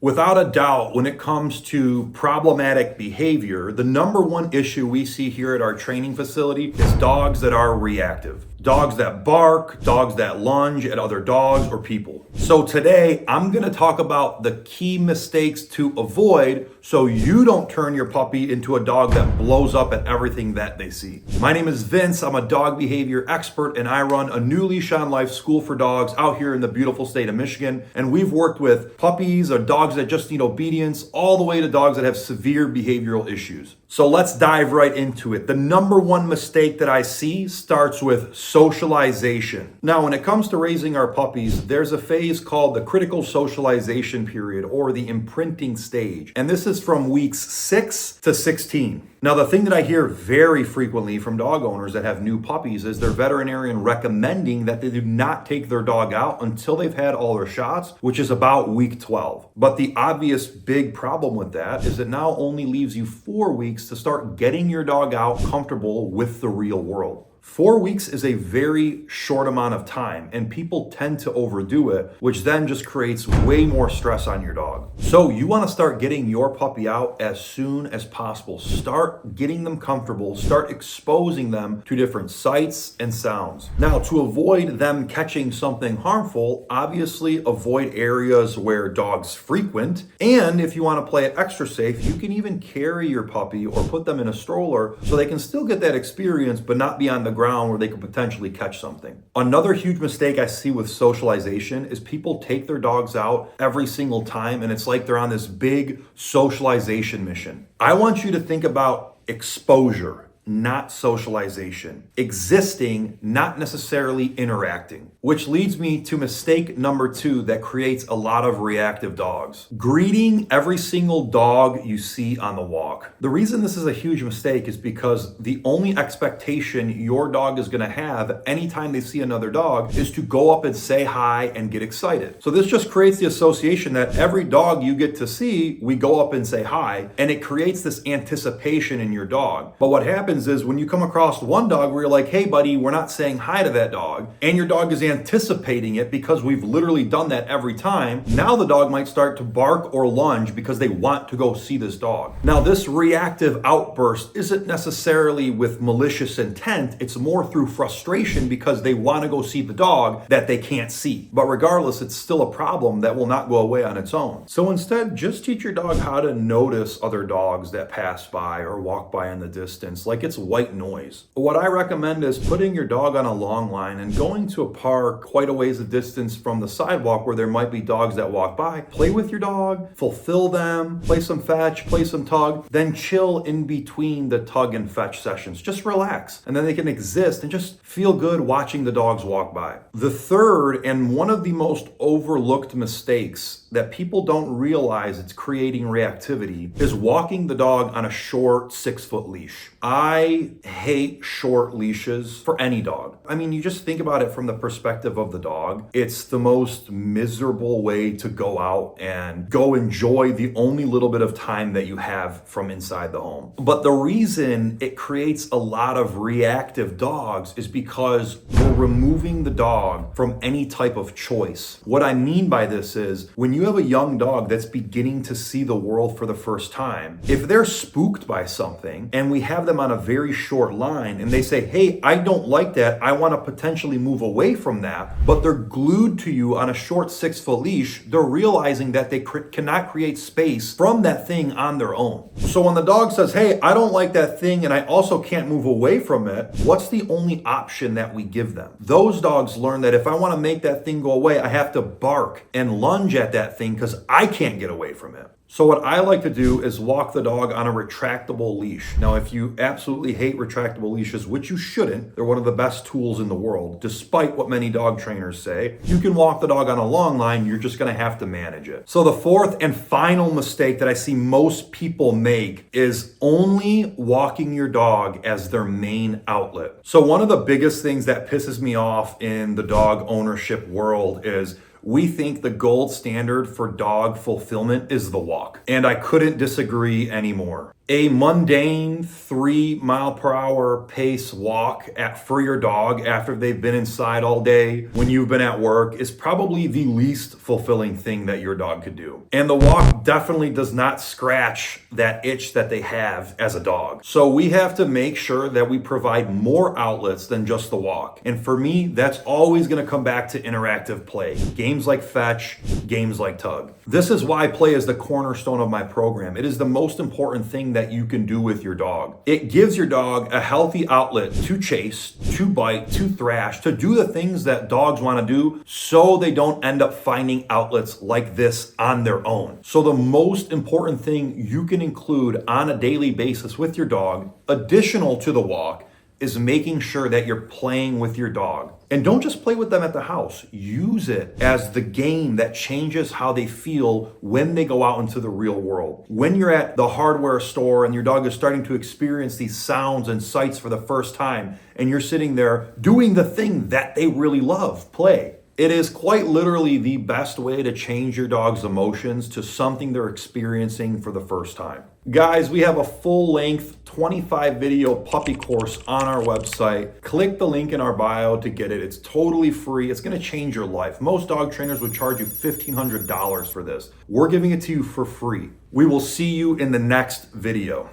Without a doubt, when it comes to problematic behavior, the number one issue we see here at our training facility is dogs that are reactive. Dogs that bark, dogs that lunge at other dogs or people. So today, I'm gonna talk about the key mistakes to avoid so you don't turn your puppy into a dog that blows up at everything that they see. My name is Vince, I'm a dog behavior expert, and I run a new Leash on Life school for dogs out here in the beautiful state of Michigan. And we've worked with puppies or dogs that just need obedience, all the way to dogs that have severe behavioral issues. So let's dive right into it. The number one mistake that I see starts with socialization. Now, when it comes to raising our puppies, there's a phase called the critical socialization period or the imprinting stage. And this is from weeks 6 to 16. Now, the thing that I hear very frequently from dog owners that have new puppies is their veterinarian recommending that they do not take their dog out until they've had all their shots, which is about week 12. But the obvious big problem with that is it now only leaves you 4 weeks to start getting your dog out comfortable with the real world. 4 weeks is a very short amount of time, and people tend to overdo it, which then just creates way more stress on your dog. So you want to start getting your puppy out as soon as possible. Start getting them comfortable, start exposing them to different sights and sounds. Now, to avoid them catching something harmful, obviously avoid areas where dogs frequent. And if you want to play it extra safe, you can even carry your puppy or put them in a stroller so they can still get that experience, but not be on the ground where they could potentially catch something. Another huge mistake I see with socialization is people take their dogs out every single time and it's like they're on this big socialization mission. I want you to think about exposure, not socialization. Existing, not necessarily interacting. Which leads me to mistake number 2 that creates a lot of reactive dogs. Greeting every single dog you see on the walk. The reason this is a huge mistake is because the only expectation your dog is gonna have anytime they see another dog is to go up and say hi and get excited. So this just creates the association that every dog you get to see, we go up and say hi, and it creates this anticipation in your dog. But what happens is when you come across one dog where you're like, hey buddy, we're not saying hi to that dog, and your dog is anticipating it because we've literally done that every time, now the dog might start to bark or lunge because they want to go see this dog. Now, this reactive outburst isn't necessarily with malicious intent, it's more through frustration because they want to go see the dog that they can't see. But regardless, it's still a problem that will not go away on its own. So instead, just teach your dog how to notice other dogs that pass by or walk by in the distance, like it's white noise. What I recommend is putting your dog on a long line and going to a park quite a ways a distance from the sidewalk where there might be dogs that walk by. Play with your dog, fulfill them, play some fetch, play some tug, then chill in between the tug and fetch sessions. Just relax, and then they can exist and just feel good watching the dogs walk by. The third and one of the most overlooked mistakes that people don't realize it's creating reactivity is walking the dog on a short 6-foot leash. I hate short leashes for any dog. I mean, you just think about it from the perspective of the dog. It's the most miserable way to go out and go enjoy the only little bit of time that you have from inside the home. But the reason it creates a lot of reactive dogs is because we're removing the dog from any type of choice. What I mean by this is when you have a young dog that's beginning to see the world for the first time, if they're spooked by something and we have them on a very short line and they say, hey, I don't like that, I want to potentially move away from that, but they're glued to you on a short 6-foot leash, they're realizing that they cannot create space from that thing on their own. So when the dog says, hey, I don't like that thing and I also can't move away from it, what's the only option that we give them? Those dogs learn that if I want to make that thing go away, I have to bark and lunge at that thing because I can't get away from it. So what I like to do is walk the dog on a retractable leash. Now, if you absolutely hate retractable leashes, which you shouldn't, they're one of the best tools in the world, despite what many dog trainers say, you can walk the dog on a long line, you're just gonna have to manage it. So the fourth and final mistake that I see most people make is only walking your dog as their main outlet. So one of the biggest things that pisses me off in the dog ownership world is we think the gold standard for dog fulfillment is the walk. And I couldn't disagree anymore. A mundane 3-mile-per-hour pace walk for your dog after they've been inside all day when you've been at work is probably the least fulfilling thing that your dog could do. And the walk definitely does not scratch that itch that they have as a dog. So we have to make sure that we provide more outlets than just the walk. And for me, that's always going to come back to interactive play. Games like fetch, games like tug. This is why play is the cornerstone of my program. It is the most important thing that you can do with your dog. It gives your dog a healthy outlet to chase, to bite, to thrash, to do the things that dogs want to do so they don't end up finding outlets like this on their own. So the most important thing you can include on a daily basis with your dog, additional to the walk, is making sure that you're playing with your dog. And don't just play with them at the house. Use it as the game that changes how they feel when they go out into the real world. When you're at the hardware store and your dog is starting to experience these sounds and sights for the first time, and you're sitting there doing the thing that they really love, play. It is quite literally the best way to change your dog's emotions to something they're experiencing for the first time. Guys, we have a full-length 25 video puppy course on our website. Click the link in our bio to get it. It's totally free. It's going to change your life. Most dog trainers would charge you $1,500 for this. We're giving it to you for free. We will see you in the next video.